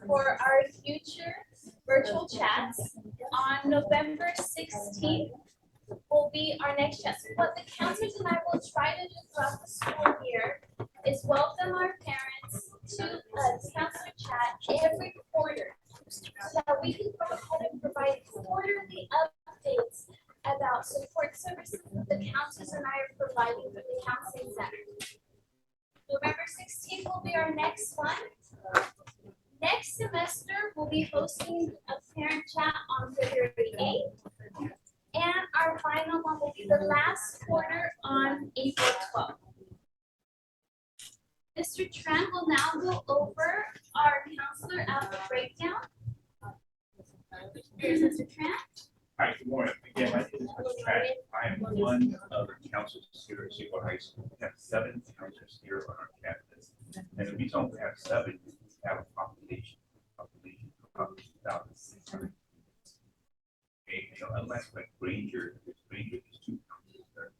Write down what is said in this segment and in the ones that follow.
for our future virtual chats. On November 16th will be our next chat. So what the counselors and I will try to do throughout the school year is welcome our parents to a counselor chat every quarter so that we can go ahead and provide quarterly updates about support services that the counselors and I are providing for the counseling center. November 16th will be our next one. Next semester, we'll be hosting a parent chat on February 8th. And our final one will be the last quarter on April 12th. Mr. Trent will now go over our counselor output breakdown. Here's Mr. Trent. Hi, good morning. Again, my name is Mr. Trent. I am one of the counselors here at SUHi. We have 7 counselors here on our campus. And the reason we have 7 is we have a population of about 2,600. Okay, you know, unless like Granger is 2 counselors there,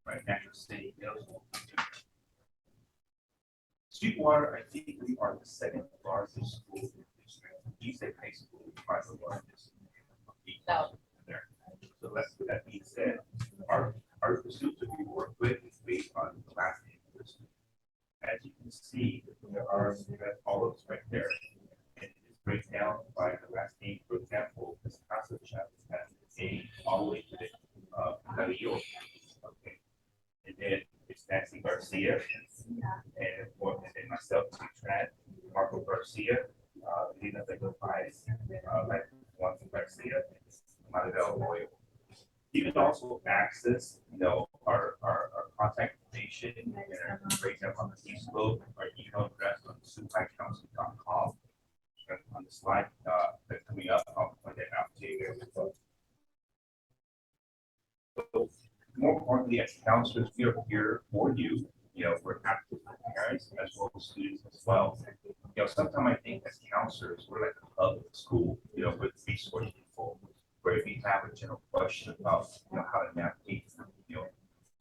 right? National City, Sweetwater, I think we are the 2nd largest school in the district. East High School is by the largest. There. So let's with that being said, our students that we work with is based on the last name of the student. As you can see, there are all of us right there. And it breaks down by the last name. For example, this Casa Chavez has A all the way to the Carrillo. Okay. And then it's Nancy Garcia. And then myself, Trent, Marco Garcia, Lina Vega Pais, like Juan Garcia, Maribel Royal. You can also access, you know, our contact information and breakdown on the Facebook, our email address on SUHiCounseling.com. On the slide that's coming up, I'll point that out to you. So more importantly, as counselors, we are here for you. You know, we're active for parents as well as students as well. You know, sometimes I think as counselors, we're like the hub of the school, you know, with resource people. Where if you have a general question about, you know, how to navigate, you know,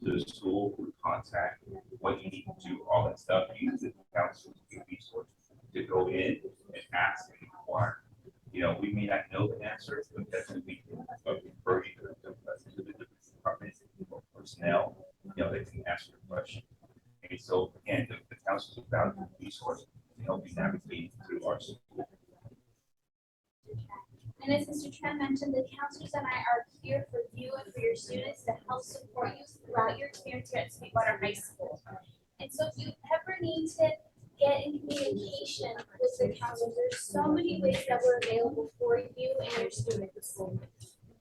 to the school, who to contact, what you need to do, all that stuff, use the counselors to be resources to go in and ask and inquire. You know, we may not know the answer, but definitely we can refer you to the department or personnel, you know, they can answer the question. And so again, the counselors are valuable resource to help you navigate through our school. And as Mr. Trent mentioned, the counselors and I are here for you and for your students to help support you throughout your experience here at Sweetwater High School. And so if you ever need to get in communication with the counselors, there's so many ways that we're available for you and your students.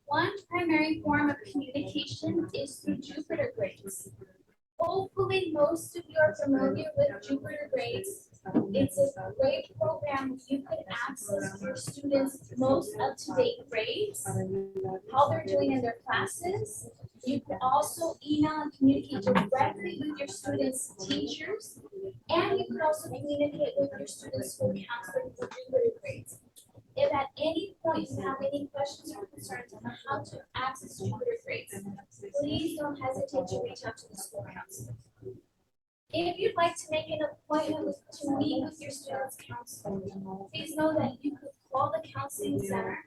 One primary form of communication is through Jupiter Grades. Hopefully, most of you are familiar with Jupiter Grades. It's a great program. You can access your students' most up-to-date grades, how they're doing in their classes. You can also email and communicate directly with your students' teachers, and you can also communicate with your students' school counselor for Jupiter Grades. If at any point you have any questions or concerns on how to access Jupiter Grades, please don't hesitate to reach out to the school counselor. If you'd like to make an appointment to meet with your student's counselor, please know that you could call the counseling center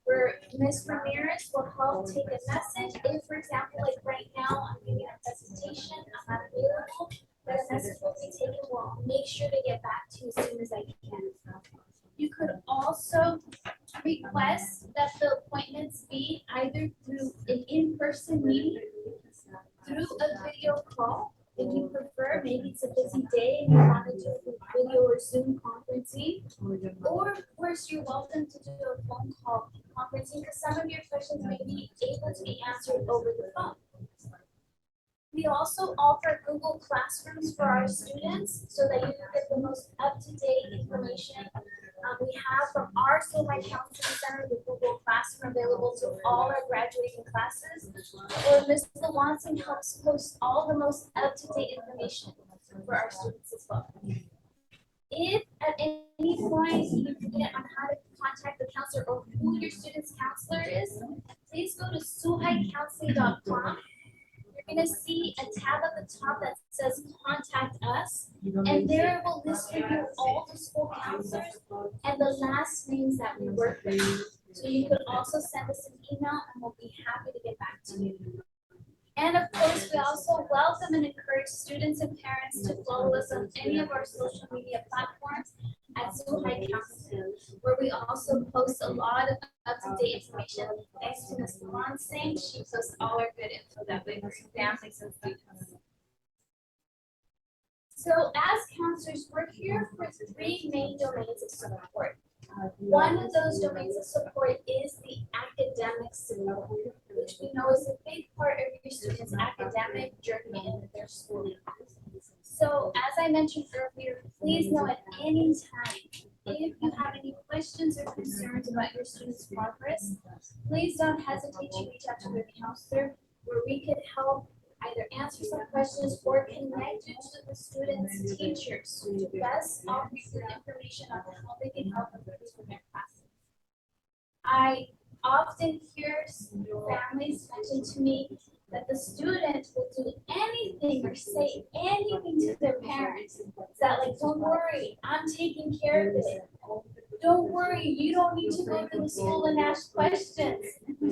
where Ms. Ramirez will help take a message. If, for example, like right now, I'm giving a presentation, I'm not available, but a message will be taken. We'll make sure to get back to you as soon as I can. You could also request that the appointments be either through an in-person meeting, through a video call. If you prefer, maybe it's a busy day and you want to do a video or Zoom conferencing, or of course you're welcome to do a phone call conferencing because some of your questions may be able to be answered over the phone. We also offer Google Classrooms for our students so that you can get the most up-to-date information. We have from our SUHi Counseling Center the Google Classroom available to all our graduating classes, or Ms. Watson helps post all the most up-to-date information for our students as well. If at any point you forget on how to contact the counselor or who your student's counselor is, please go to SUHiCounseling.com. You're going gonna see a tab at the top that says contact us. And there will list for you all the school counselors and the last names that we work with. So you could also send us an email and we'll be happy to get back to you. And of course, we also welcome and encourage students and parents to follow us on any of our social media platforms at SUHi Counseling, where we also post a lot of up-to-date information. Thanks to Ms. Monse, she posts all our good info that way for families and students. So as counselors, we're here for three main domains of support. One of those domains of support is the academic support, which we know is a big part of your students' academic journey in their school. So as I mentioned earlier, please know at any time, if you have any questions or concerns about your students' progress, please don't hesitate to reach out to your counselor where we could help either answer some questions or connect you to the students' teachers to best offer you information on how they can help improve their classes. I often hear families mention to me that the student will do anything or say anything to their parents. That like, don't worry, I'm taking care of it. Don't worry, you don't need to go to the school and ask questions.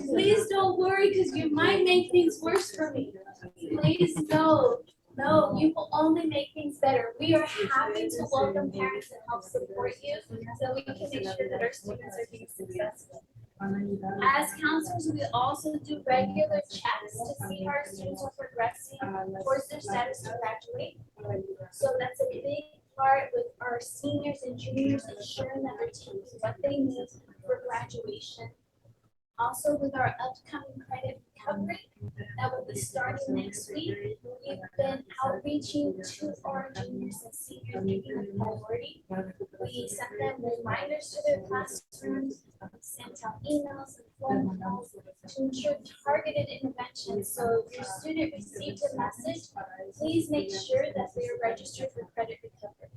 Please don't worry because you might make things worse for me. Please no, you will only make things better. We are happy to welcome parents and help support you so we can make sure that our students are being successful. As counselors, we also do regular checks to see how our students are progressing towards their status to graduate. So that's a big part with our seniors and juniors, ensuring that they're taking what they need for graduation. Also with our upcoming credit recovery that will be starting next week, we've been outreaching to our juniors and seniors, giving them priority. We sent them reminders to their classrooms, sent out emails and phone calls to ensure targeted intervention. So if your student received a message, please make sure that they are registered for credit recovery.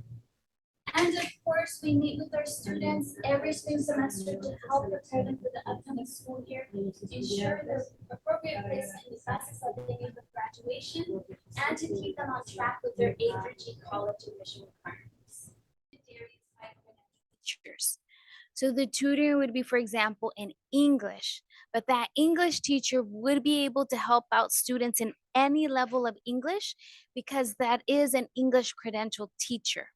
And of course, we meet with our students every spring semester to help prepare them for the upcoming school year, to ensure the appropriate placement in the classes that they need for graduation, and to keep them on track with their A through G college admission requirements. So the tutor would be, for example, in English, but that English teacher would be able to help out students in any level of English because that is an English credentialed teacher.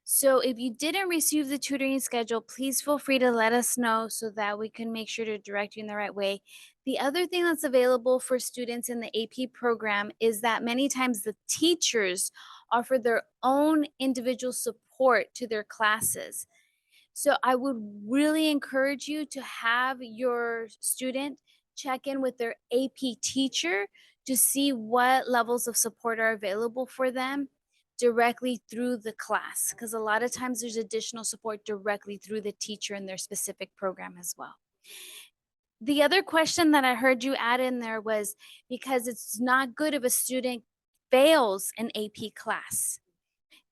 So if you didn't receive the tutoring schedule, please feel free to let us know so that we can make sure to direct you in the right way. The other thing that's available for students in the AP program is that many times the teachers offer their own individual support to their classes. So I would really encourage you to have your student check in with their AP teacher to see what levels of support are available for them directly through the class, because a lot of times there's additional support directly through the teacher in their specific program as well. The other question that I heard you add in there was because it's not good if a student fails an AP class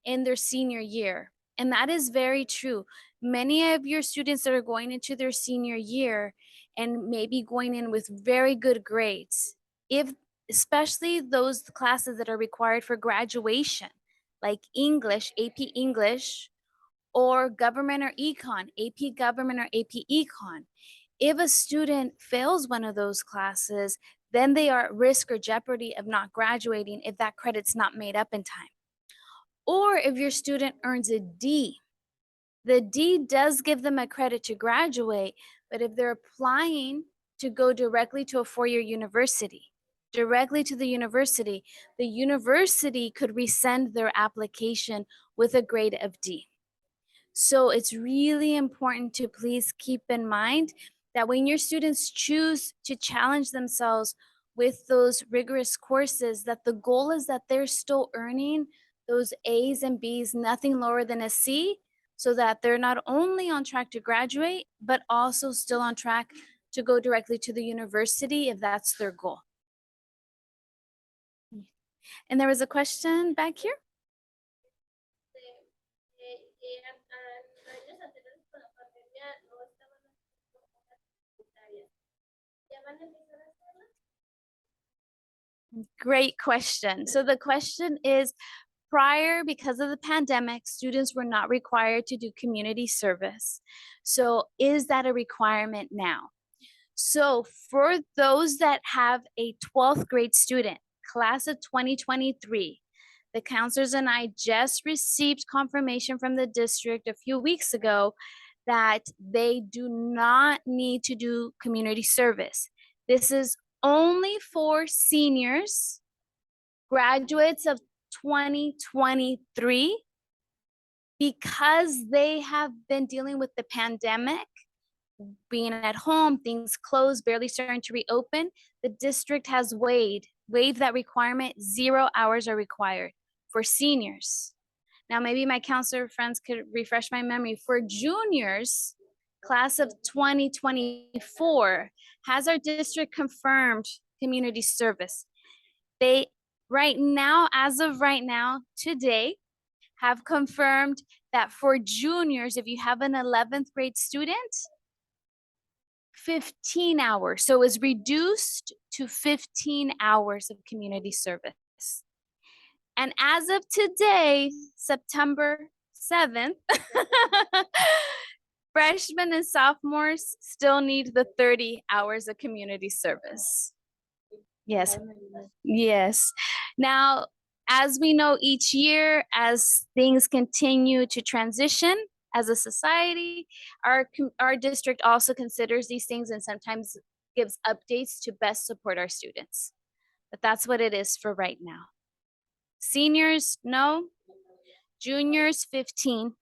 in their senior year. And that is very true. Many of your students that are going into their senior year and maybe going in with very good grades, especially those classes that are required for graduation, like English, AP English, or government or econ, AP government or AP econ. If a student fails one of those classes, then they are at risk or jeopardy of not graduating if that credit's not made up in time. Or if your student earns a D, the D does give them a credit to graduate, but if they're applying to go directly to a four-year university, the university could resend their application with a grade of D. So it's really important to please keep in mind that when your students choose to challenge themselves with those rigorous courses, that the goal is that they're still earning those A's and B's, nothing lower than a C, so that they're not only on track to graduate, but also still on track to go directly to the university if that's their goal. And there was a question back here. Great question. So the question is, prior, because of the pandemic, students were not required to do community service. So is that a requirement now? So for those that have a 12th grade student, class of 2023, the counselors and I just received confirmation from the district a few weeks ago that they do not need to do community service. This is only for seniors, graduates of 2023, because they have been dealing with the pandemic, being at home, things closed, barely starting to reopen. The district has waived that requirement. 0 hours are required for seniors. Now, maybe my counselor friends could refresh my memory. For juniors, class of 2024, has our district confirmed community service? They, right now, as of right now, today, have confirmed that for juniors, if you have an 11th grade student, 15 hours. So it was reduced to 15 hours of community service. And as of today, September 7th, freshmen and sophomores still need the 30 hours of community service. Yes. Yes. Now, as we know, each year, as things continue to transition as a society, our district also considers these things and sometimes gives updates to best support our students. But that's what it is for right now. Seniors, no. Juniors, 15.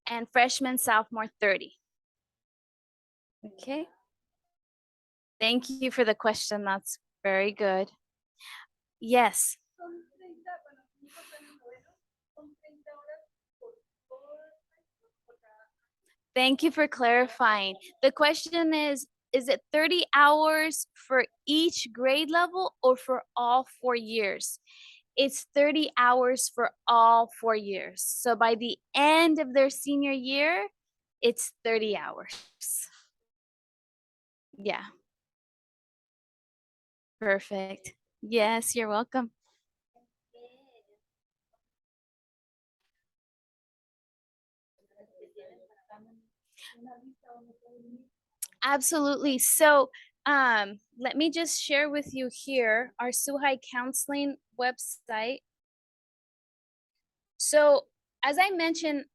And freshmen, sophomore, 30. Okay. Thank you for the question. That's very good. Yes. Thank you for clarifying. The question is it 30 hours for each grade level or for all 4 years? It's 30 hours for all 4 years. So by the end of their senior year, it's 30 hours. Yeah. Perfect. Yes, you're welcome. Absolutely. So let me just share with you here our SUHi counseling website. So as I mentioned,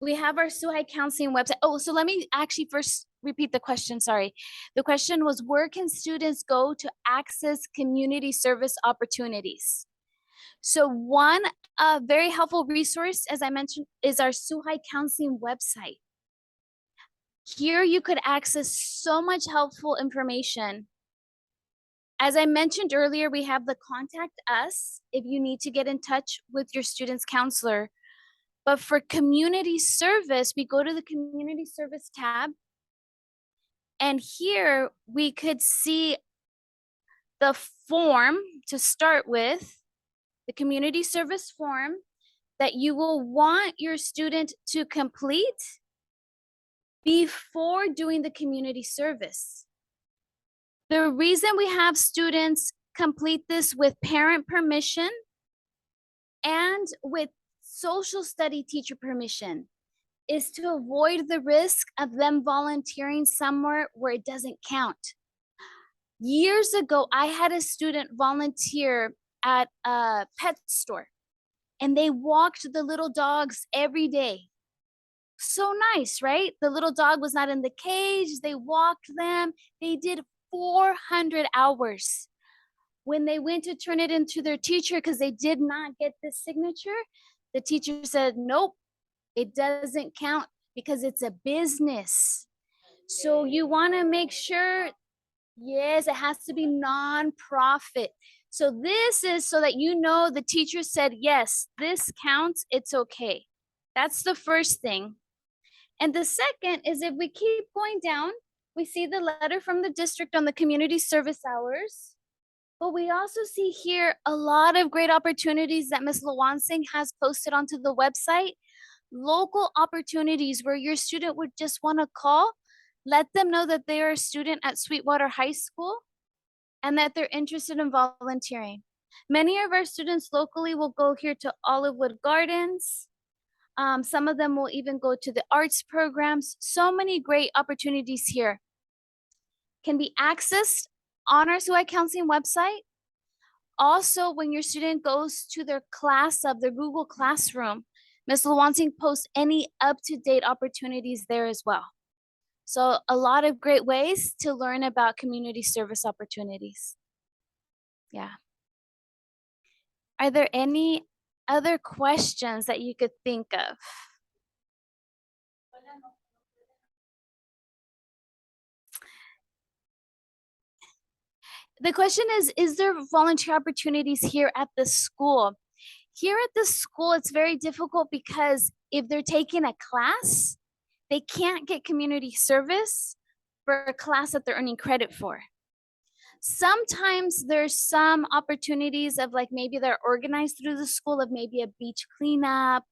we have our SUHi counseling website. Oh, so let me actually first repeat the question, sorry. The question was, where can students go to access community service opportunities? So one very helpful resource, as I mentioned, is our SUHi counseling website. Here you could access so much helpful information. As I mentioned earlier, we have the contact us if you need to get in touch with your student's counselor. But for community service, we go to the community service tab. And here we could see the form to start with, the community service form that you will want your student to complete before doing the community service. The reason we have students complete this with parent permission and with social study teacher permission is to avoid the risk of them volunteering somewhere where it doesn't count. Years ago, I had a student volunteer at a pet store and they walked the little dogs every day. So nice, right? The little dog was not in the cage. They walked them. They did 400 hours. When they went to turn it into their teacher because they did not get the signature, the teacher said, nope, it doesn't count because it's a business. So you want to make sure, yes, it has to be nonprofit. So this is so that you know the teacher said, yes, this counts, it's okay. That's the first thing. And the second is, if we keep going down, we see the letter from the district on the community service hours. But we also see here a lot of great opportunities that Ms. Lawansing has posted onto the website. Local opportunities where your student would just want to call. Let them know that they are a student at Sweetwater High School and that they're interested in volunteering. Many of our students locally will go here to Olivewood Gardens. Some of them will even go to the arts programs. So many great opportunities here can be accessed on our SUHi counseling website. Also, when your student goes to their class of their Google Classroom, Ms. Lewansing posts any up-to-date opportunities there as well. So a lot of great ways to learn about community service opportunities. Yeah. Are there any other questions that you could think of? The question is there volunteer opportunities here at the school? Here at the school, it's very difficult because if they're taking a class, they can't get community service for a class that they're earning credit for. Sometimes there's some opportunities of like maybe they're organized through the school of maybe a beach cleanup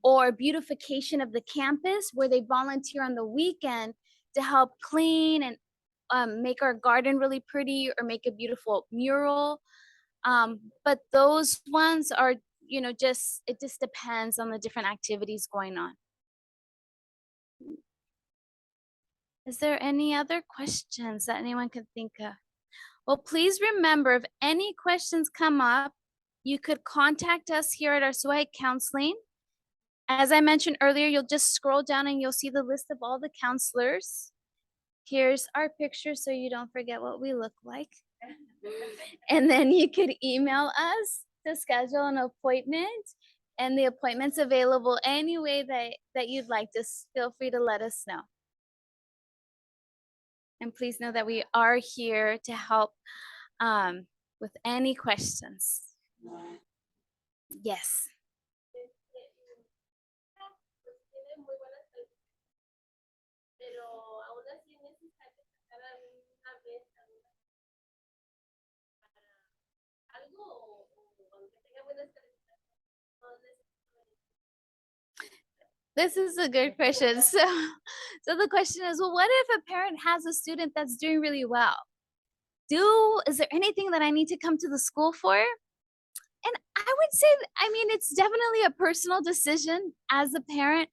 or beautification of the campus where they volunteer on the weekend to help clean and make our garden really pretty or make a beautiful mural. But those ones are, it just depends on the different activities going on. Is there any other questions that anyone could think of? Well, please remember, if any questions come up, you could contact us here at our SUHi Counseling. As I mentioned earlier, you'll just scroll down and you'll see the list of all the counselors. Here's our picture so you don't forget what we look like. And then you could email us to schedule an appointment, and the appointment's available any way that you'd like. Just feel free to let us know. And please know that we are here to help with any questions. Yes. This is a good question. So the question is, well, what if a parent has a student that's doing really well? Is there anything that I need to come to the school for? And I would say, it's definitely a personal decision as a parent,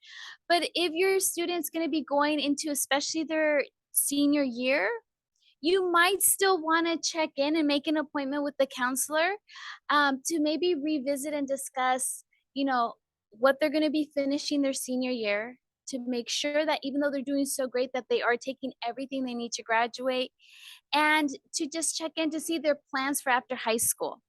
but if your student's going to be going into especially their senior year, you might still want to check in and make an appointment with the counselor to maybe revisit and discuss, what they're going to be finishing their senior year, to make sure that even though they're doing so great, that they are taking everything they need to graduate, and to just check in to see their plans for after high school.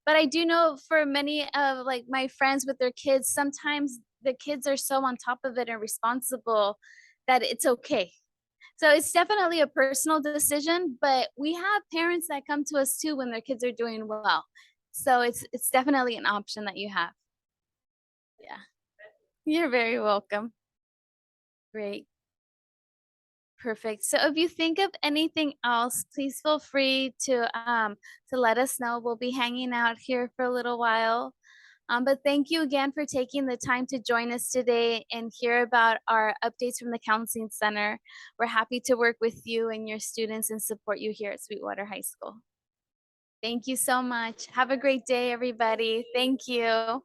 But I do know for many of like my friends with their kids, sometimes the kids are so on top of it and responsible that it's okay. So it's definitely a personal decision, but we have parents that come to us too when their kids are doing well. So it's definitely an option that you have. Yeah. You're very welcome. Great. Perfect. So if you think of anything else, please feel free to let us know. We'll be hanging out here for a little while. But thank you again for taking the time to join us today and hear about our updates from the Counseling Center. We're happy to work with you and your students and support you here at Sweetwater High School. Thank you so much. Have a great day, everybody. Thank you.